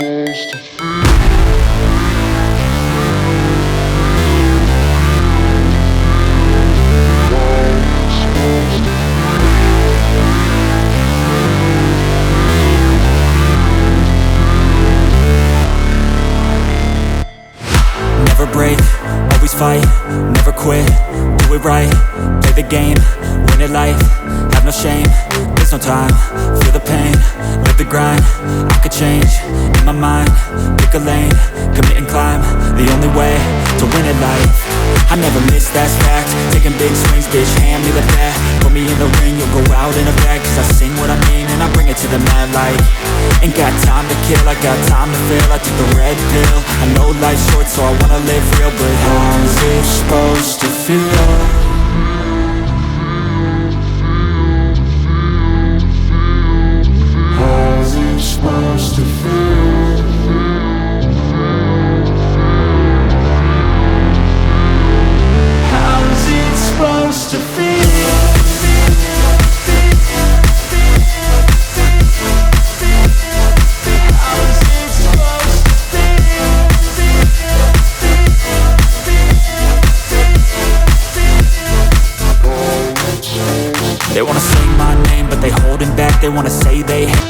supposed to feel? Never break, always fight, never quit, do it right, play the game, win it life, have no shame, there's no time, feel the pain, live the grind, I could change, in my mind, pick a lane, commit and climb, the only way to win at life. I never miss, that's fact, taking big swings, bitch, hand me the bat, put me in the ring, you'll go out in a bag, cause I sing what I mean and I bring it to the mad light. Ain't got time to kill, I got time to feel, I took the red pill, I know life's short so I wanna live real, but how's it supposed to feel? How's it supposed to feel? How's it supposed to feel? They wanna say my name, but they holding back. They wanna say they hate